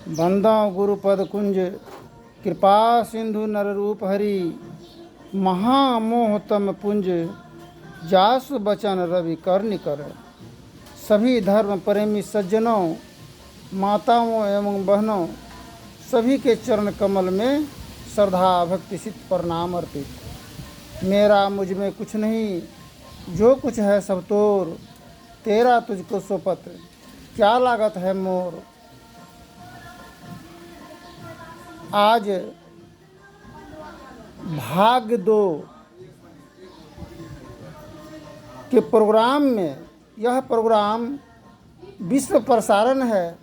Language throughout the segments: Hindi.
बंदा गुरुपद कुंज कृपा सिंधु नर रूप हरि महामोहतम पुंज जासु बचन रवि कर निकर। सभी धर्म प्रेमी सज्जनों, माताओं एवं बहनों, सभी के चरण कमल में श्रद्धा भक्ति सिद्ध प्रणाम अर्पित। मेरा मुझ में कुछ नहीं, जो कुछ है सब तोर, तेरा तुझको सोपत क्या लागत है मोर। आज भाग 2 के प्रोग्राम में, यह प्रोग्राम विश्व प्रसारण है,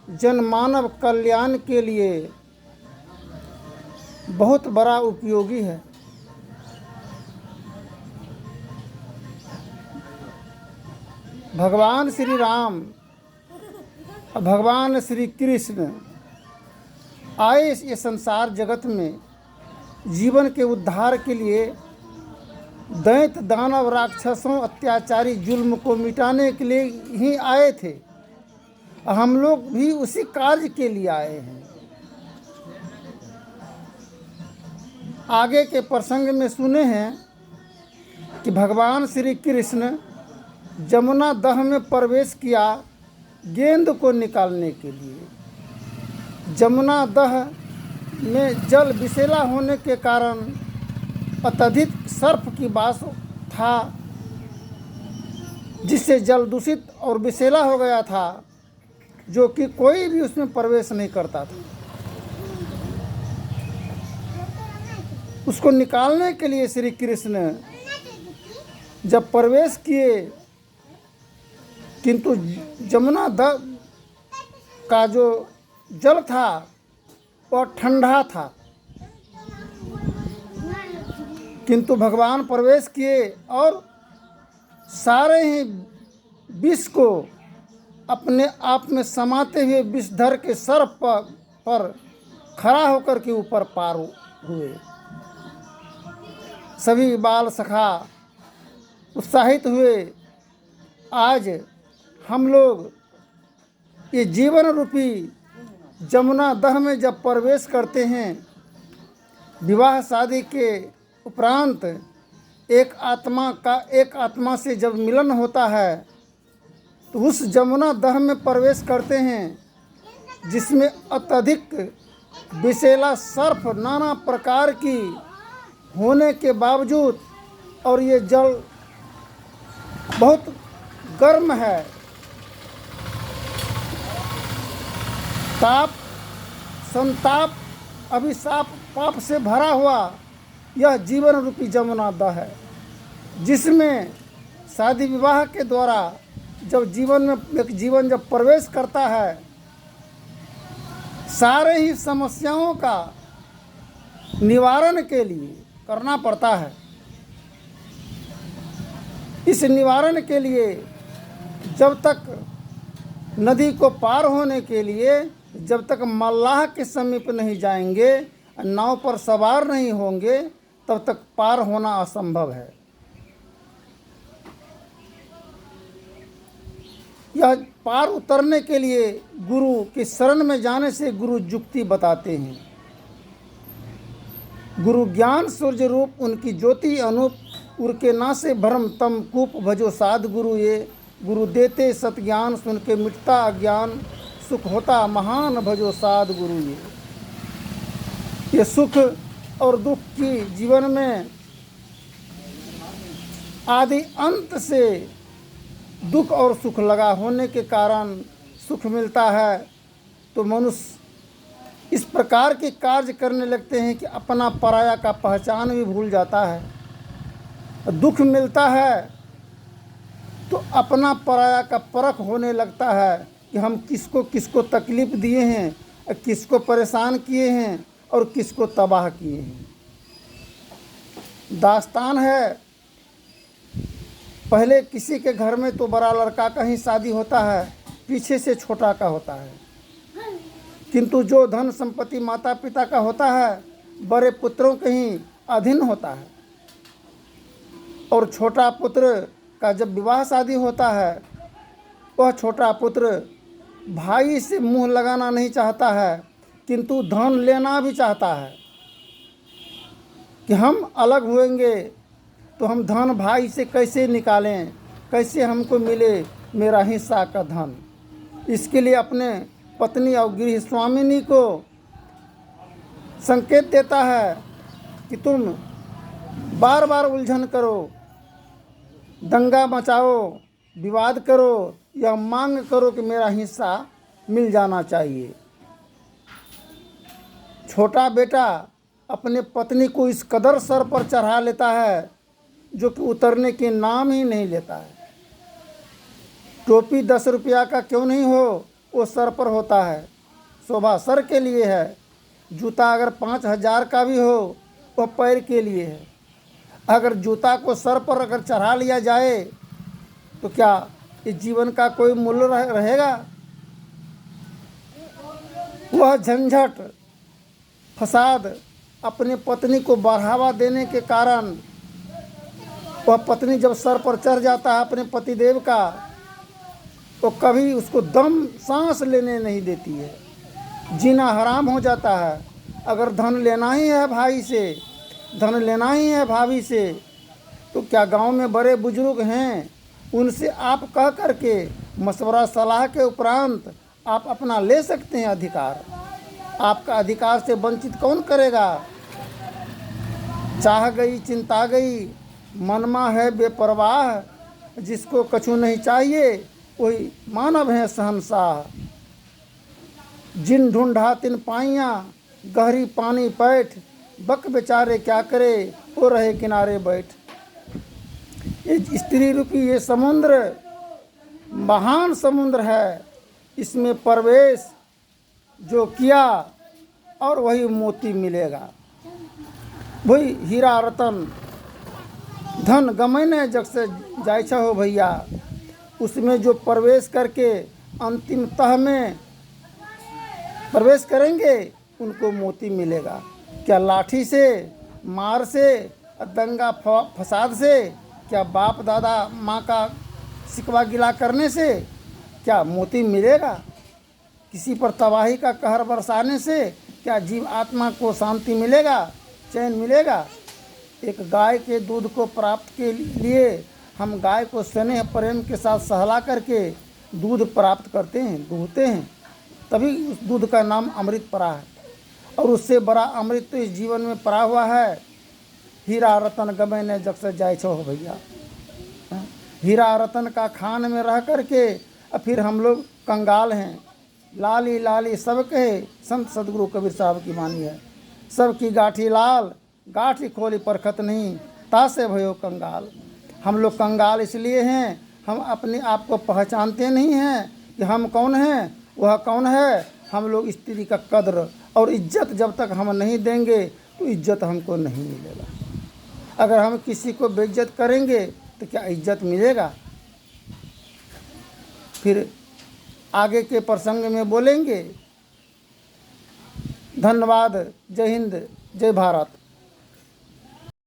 जनमानव कल्याण के लिए बहुत बड़ा उपयोगी है। भगवान श्री राम और भगवान श्री कृष्ण आए ये संसार जगत में जीवन के उद्धार के लिए, दैत दानव राक्षसों अत्याचारी जुल्म को मिटाने के लिए ही आए थे। हम लोग भी उसी कार्य के लिए आए हैं। आगे के प्रसंग में सुने हैं कि भगवान श्री कृष्ण जमुना दह में प्रवेश किया गेंद को निकालने के लिए। जमुना दह में जल विषैला होने के कारण अत्यधिक सर्प की वास था, जिससे जल दूषित और विषैला हो गया था, जो कि कोई भी उसमें प्रवेश नहीं करता था। उसको निकालने के लिए श्री कृष्ण जब प्रवेश किए, किंतु जमुना दह का जो जल था वह ठंडा था, किंतु भगवान प्रवेश किए और सारे ही विष को अपने आप में समाते हुए विषधर के सर पर खड़ा होकर के ऊपर पार हुए। सभी बाल सखा उत्साहित हुए। आज हम लोग ये जीवन रूपी जमुना दह में जब प्रवेश करते हैं, विवाह शादी के उपरांत एक आत्मा से जब मिलन होता है, तो उस जमुना दह में प्रवेश करते हैं, जिसमें अत्यधिक विषैला सर्प नाना प्रकार की होने के बावजूद, और ये जल बहुत गर्म है, ताप संताप अभिशाप पाप से भरा हुआ यह जीवन रूपी जमुना दह है, जिसमें शादी विवाह के द्वारा जब जीवन जब प्रवेश करता है, सारे ही समस्याओं का निवारण के लिए करना पड़ता है। इस निवारण के लिए जब तक नदी को पार होने के लिए जब तक मल्लाह के समीप नहीं जाएंगे, नाव पर सवार नहीं होंगे, तब तक पार होना असंभव है। यह पार उतरने के लिए गुरु की शरण में जाने से गुरु जुक्ति बताते हैं। गुरु ज्ञान सूर्य रूप उनकी ज्योति अनूप, उनके नासे भ्रम तम कूप भजो साध गुरु ये। गुरु देते सत ज्ञान सुन के मिटता अज्ञान, सुख होता महान भजो साध गुरु ये सुख और दुख की जीवन में आदि अंत से दुख और सुख लगा होने के कारण सुख मिलता है, तो मनुष्य इस प्रकार के कार्य करने लगते हैं कि अपना पराया का पहचान भी भूल जाता है। दुख मिलता है तो अपना पराया का परख होने लगता है कि हम किसको किसको तकलीफ़ दिए हैं, किसको परेशान किए हैं और किसको तबाह किए हैं। दास्तान है, पहले किसी के घर में तो बड़ा लड़का का ही शादी होता है, पीछे से छोटा का होता है, किंतु जो धन संपत्ति माता पिता का होता है बड़े पुत्रों के ही अधीन होता है, और छोटा पुत्र का जब विवाह शादी होता है, वह छोटा पुत्र भाई से मुंह लगाना नहीं चाहता है, किंतु धन लेना भी चाहता है कि हम अलग होंगे तो हम धन भाई से कैसे निकालें, कैसे हमको मिले मेरा हिस्सा का धन। इसके लिए अपने पत्नी और गृह स्वामिनी को संकेत देता है कि तुम बार बार उलझन करो, दंगा मचाओ, विवाद करो या मांग करो कि मेरा हिस्सा मिल जाना चाहिए। छोटा बेटा अपने पत्नी को इस कदर सर पर चढ़ा लेता है जो कि उतरने के नाम ही नहीं लेता है। टोपी 10 रुपया का क्यों नहीं हो, वो सर पर होता है, शोभा सर के लिए है। जूता अगर 5,000 का भी हो, वो पैर के लिए है। अगर जूता को सर पर अगर चढ़ा लिया जाए तो क्या इस जीवन का कोई मूल्य रहेगा? वह झंझट, फसाद अपने पत्नी को बढ़ावा देने के कारण वह पत्नी जब सर पर चढ़ जाता है अपने पतिदेव का, तो कभी उसको दम सांस लेने नहीं देती है, जीना हराम हो जाता है। अगर धन लेना ही है भाई से, धन लेना ही है भाभी से, तो क्या गांव में बड़े बुजुर्ग हैं, उनसे आप कह करके मशवरा सलाह के उपरांत आप अपना ले सकते हैं अधिकार। आपका अधिकार से वंचित कौन करेगा? चाह गई चिंता गई, मनमा है बेपरवाह, जिसको कछु नहीं चाहिए वही मानव है शहंशाह। जिन ढूंढा तिन पाइयाँ, गहरी पानी पैठ, बक बेचारे क्या करे, वो रहे किनारे बैठ। ये स्त्री रूपी ये समुद्र महान समुद्र है, इसमें प्रवेश जो किया और वही मोती मिलेगा। वही हीरा रतन धन गमैने जग से जाय हो भैया, उसमें जो प्रवेश करके अंतिम तह में प्रवेश करेंगे उनको मोती मिलेगा। क्या लाठी से, मार से, दंगा फसाद से, क्या बाप दादा माँ का सिकवा गिला करने से क्या मोती मिलेगा? किसी पर तबाही का कहर बरसाने से क्या जीव आत्मा को शांति मिलेगा, चैन मिलेगा? एक गाय के दूध को प्राप्त के लिए हम गाय को स्नेह प्रेम के साथ सहला करके दूध प्राप्त करते हैं, दूहते हैं, तभी उस दूध का नाम अमृत परा है। और उससे बड़ा अमृत तो इस जीवन में परा हुआ है। हीरा रतन गमैने जग से जाय हो भैया। हीरा रतन का खान में रह करके और फिर हम लोग कंगाल हैं। लाली लाली सब कहे, संत सदगुरु कबीर साहब की वाणी है। सबकी गाठी लाल, गाठी खोली परखत नहीं, तासे भयो कंगाल। हम लोग कंगाल इसलिए हैं, हम अपने आप को पहचानते नहीं हैं कि हम कौन हैं, वह कौन है। हम लोग स्त्री का कद्र और इज्जत जब तक हम नहीं देंगे तो इज्जत हमको नहीं मिलेगा। अगर हम किसी को बेइज्जत करेंगे तो क्या इज्जत मिलेगा? फिर आगे के प्रसंग में बोलेंगे। धन्यवाद। जय हिंद, जय भारत।